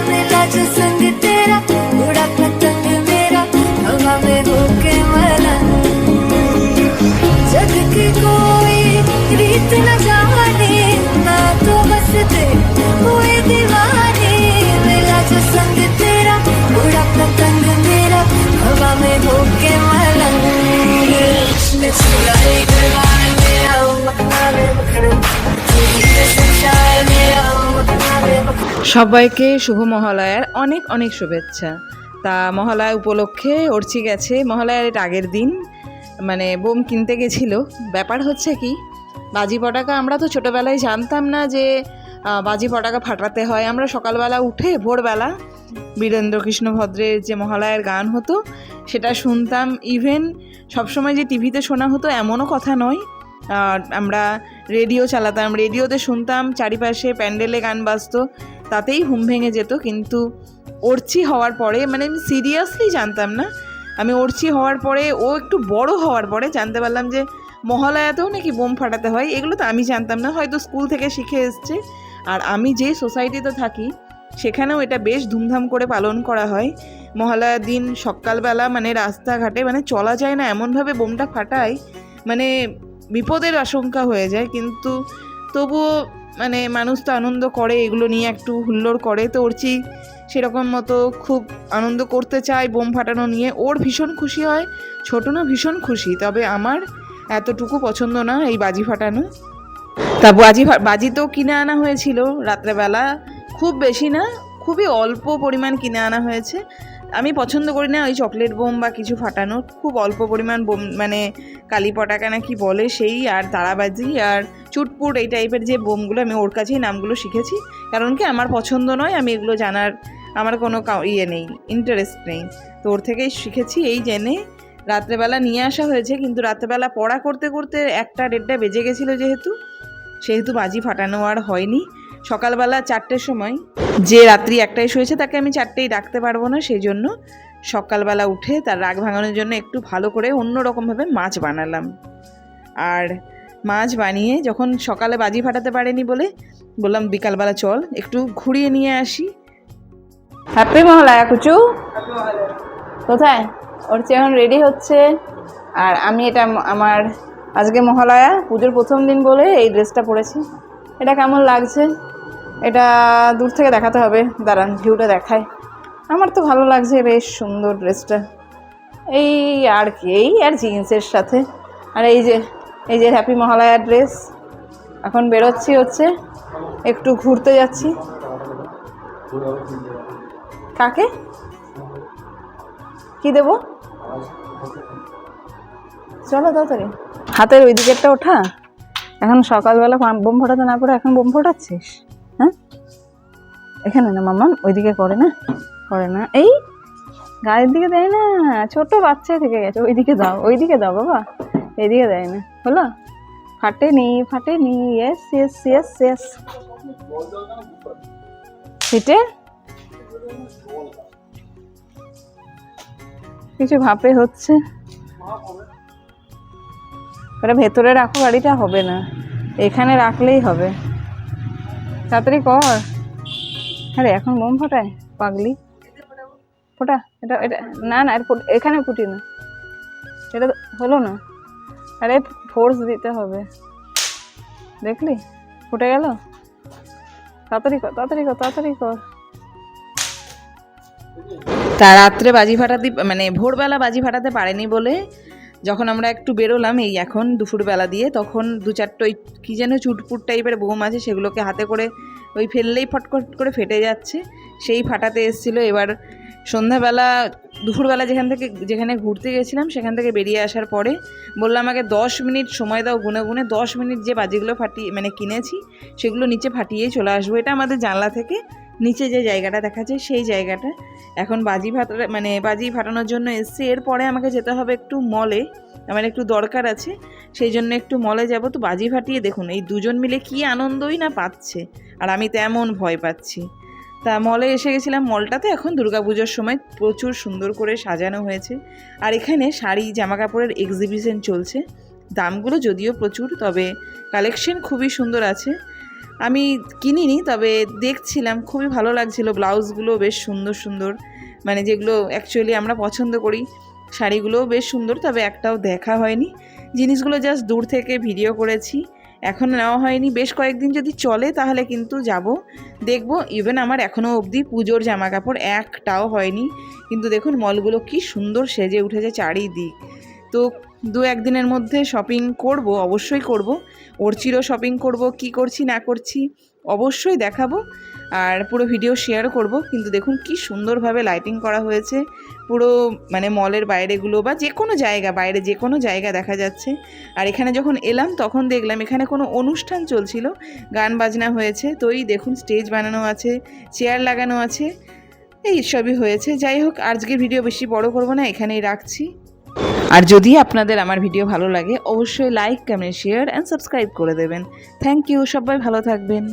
मिला जो संग तेरा उड़ा पतंग मेरा हवा में होके मलंग जग की कोई रीत न जाने मैं तो बस दे हुए दीवाने मिला जो संग तेरा उड़ा पतंग मेरा हवा में होके मलंग সবাইকে শুভ মহালয়ার অনেক অনেক শুভেচ্ছা। তা মহালয়া উপলক্ষে অর্চি গেছে মহালয়ার এর আগের দিন, মানে বোম কিনতে গেছিলো। ব্যাপার হচ্ছে কি, বাজি পটাকা আমরা তো ছোটোবেলায় জানতাম না যে বাজি পটাকা ফাটাতে হয়। আমরা সকালবেলা উঠে ভোরবেলা বীরেন্দ্রকৃষ্ণ ভদ্রের যে মহালয়ার গান হতো সেটা শুনতাম। ইভেন সবসময় যে টিভিতে শোনা হতো এমনও কথা নয়, আমরা রেডিও চালাতাম, রেডিওতে শুনতাম, চারিপাশে প্যান্ডেলে গান বাজতো, তাতেই হুম ভেঙে যেত। কিন্তু অর্চি হওয়ার পরে, মানে আমি সিরিয়াসলি জানতাম না, আমি অর্চি হওয়ার পরে, ও একটু বড় হওয়ার পরে জানতে পারলাম যে মহালয়াতেও নাকি বোম ফাটাতে হয়। এগুলো তো আমি জানতাম না, হয়তো স্কুল থেকে শিখে এসছে। আর আমি যে সোসাইটিতে থাকি সেখানেও এটা বেশ ধুমধাম করে পালন করা হয়। মহালয়ার দিন সকালবেলা মানে রাস্তাঘাটে মানে চলা যায় না, এমনভাবে বোমটা ফাটায় মানে বিপদের আশঙ্কা হয়ে যায়। কিন্তু তবুও মানে মানুষ তো আনন্দ করে, এগুলো নিয়ে একটু হুল্লোড় করে। তো অর্চি সেরকম মতো খুব আনন্দ করতে চায় বোম ফাটানো নিয়ে, ওর ভীষণ খুশি হয়। ছোটো না, ভীষণ খুশি। তবে আমার এতটুকু পছন্দ না এই বাজি ফাটানো। তা বাজি তো কিনে আনা হয়েছিল রাত্রেবেলা, খুব বেশি না, খুবই অল্প পরিমাণ কিনে আনা হয়েছে। আমি পছন্দ করি না ওই চকলেট বোম বা কিছু ফাটানো, খুব অল্প পরিমাণ বোম, মানে কালী পটাকা না কি বলে সেই, আর তারাবাজি আর চুটপুট এই টাইপের যে বোমগুলো, আমি ওর কাছেই নামগুলো শিখেছি। কারণ কি আমার পছন্দ নয়, আমি এগুলো জানার আমার কোনো ইয়ে নেই, ইন্টারেস্ট নেই। তো ওর থেকেই শিখেছি এই জেনে রাত্রেবেলা নিয়ে আসা হয়েছে। কিন্তু রাত্রেবেলা পড়া করতে করতে 1টা-1:30 বেজে গেছিলো, সেহেতু বাজি ফাটানো আর হয়নি। সকালবেলা 4টের সময়, যে রাত্রি 1টায় শুয়েছে তাকে আমি 4টেই ডাকতে পারবো না, সেই জন্য সকালবেলা উঠে তার রাগ ভাঙানোর জন্য একটু ভালো করে অন্যরকমভাবে মাছ বানালাম। আর মাছ বানিয়ে যখন সকালে বাজি ফাটাতে পারেনি বলে বললাম বিকালবেলা চল একটু ঘুরিয়ে নিয়ে আসি। হ্যাপি মহালয়া কুচু। কোথায়? ওর চেয়ে এখন রেডি হচ্ছে। আর আমি এটা আমার আজকে মহালয়া পুজোর প্রথম দিন বলে এই ড্রেসটা পরেছি। এটা কেমন লাগছে এটা দূর থেকে দেখাতে হবে, দাঁড়ান ভিউটা দেখায়। আমার তো ভালো লাগছে, বেশ সুন্দর ড্রেসটা। এই আর কি, এই আর জিন্সের সাথে। আর এই যে হ্যাপি মহালয়ার ড্রেস। এখন বেরোচ্ছি, হচ্ছে একটু ঘুরতে যাচ্ছি। কাকে কি দেবো? চলো তাড়াতাড়ি। হাতের ওই দিকেরটা ওঠা। এখন সকালবেলা বোম ফোটাতে না পড়ে এখন বোম ফোটাচ্ছিস? হ্যাঁ, এখানে না মামা, ওইদিকে করে না, এই গায়ের দিকে দেয় না, ছোট বাচ্চা থেকে গেছে। ওইদিকে দাও বাবা, এইদিকে দেয় না। হলো? ফাটেনি। Yes yes yes yes. ফিটে কিছু ভাপে হচ্ছে। ওটা ভেতরে রাখো, গাড়িটা হবে না, এখানে রাখলেই হবে। তাড়াতাড়ি কর। আরে এখন বোম ফোটায় পাগলি। ফোটা এটা না এখানে ফুটি না, এটা হলো না। আরে ফোর্স দিতে হবে, দেখলি ফুটে গেল। তাড়াতাড়ি কর। তা রাত্রে বাজি ফাটাতে মানে ভোরবেলা বাজি ফাটাতে পারেনি বলে যখন আমরা একটু বেরোলাম এই এখন দুপুরবেলা দিয়ে, তখন 2-4টা ওই কী যেন চুটপুট টাইপের বোম আছে, সেগুলোকে হাতে করে ওই ফেললেই ফটফট করে ফেটে যাচ্ছে, সেই ফাটাতে এসেছিলো। এবার সন্ধ্যাবেলা দুপুরবেলা যেখানে ঘুরতে গেছিলাম সেখান থেকে বেরিয়ে আসার পরে বললাম আমাকে 10 মিনিট সময় দাও, গুনে 10 মিনিট যে বাজিগুলো কিনেছি সেগুলো নিচে ফাটিয়েই চলে আসবো। এটা আমাদের জানলা থেকে নিচে যে জায়গাটা দেখা যায় সেই জায়গাটা। এখন বাজি ফাটানোর জন্য এসছি। এরপরে আমাকে যেতে হবে একটু মলে, আমার একটু দরকার আছে, সেই জন্য একটু মলে যাব। তো বাজি ফাটিয়ে দেখুন এই দুজন মিলে কি আনন্দই না পাচ্ছে, আর আমি তেমন ভয় পাচ্ছি। তা মলে এসে গেছিলাম। মলটাতে এখন দুর্গাপুজোর সময় প্রচুর সুন্দর করে সাজানো হয়েছে। আর এখানে শাড়ি জামা কাপড়ের এক্সিবিশন চলছে। দামগুলো যদিও প্রচুর, তবে কালেকশন খুবই সুন্দর আছে। আমি কিনিনি, তবে দেখছিলাম, খুবই ভালো লাগছিল। ব্লাউজগুলো বেশ সুন্দর সুন্দর, মানে যেগুলো অ্যাকচুয়ালি আমরা পছন্দ করি। শাড়িগুলোও বেশ সুন্দর, তবে একটাও দেখা হয়নি। জিনিসগুলো জাস্ট দূর থেকে ভিডিও করেছি, এখন নেওয়া হয়নি। বেশ কয়েকদিন যদি চলে তাহলে কিন্তু যাব, দেখব। ইভেন আমার এখনও অবধি পুজোর জামা কাপড় একটাও হয়নি, কিন্তু দেখুন মলগুলো কি সুন্দর সেজে উঠেছে চারিদিক। তো 2-1 দিনের মধ্যে শপিং করব, অবশ্যই করব। অর্চিরও শপিং করব, কি করছি না করছি অবশ্যই দেখাবো, আর পুরো ভিডিও শেয়ার করব। কিন্তু দেখুন কি সুন্দরভাবে লাইটিং করা হয়েছে পুরো, মানে মলের বাইরেগুলো বা যে কোনো জায়গা, বাইরে যে কোনো জায়গা দেখা যাচ্ছে। আর এখানে যখন এলাম তখন দেখলাম এখানে কোনো অনুষ্ঠান চলছিল, গান বাজনা হয়েছে। তো এই দেখুন স্টেজ বানানো আছে, চেয়ার লাগানো আছে, এই সবই হয়েছে। যাই হোক, আজকের ভিডিও বেশি বড় করব না, এখানেই রাখছি। আর যদি আপনাদের আমার ভিডিও ভালো লাগে অবশ্যই like, comment, share and subscribe করে দেবেন। থ্যাংক ইউ, সবাই ভালো থাকবেন।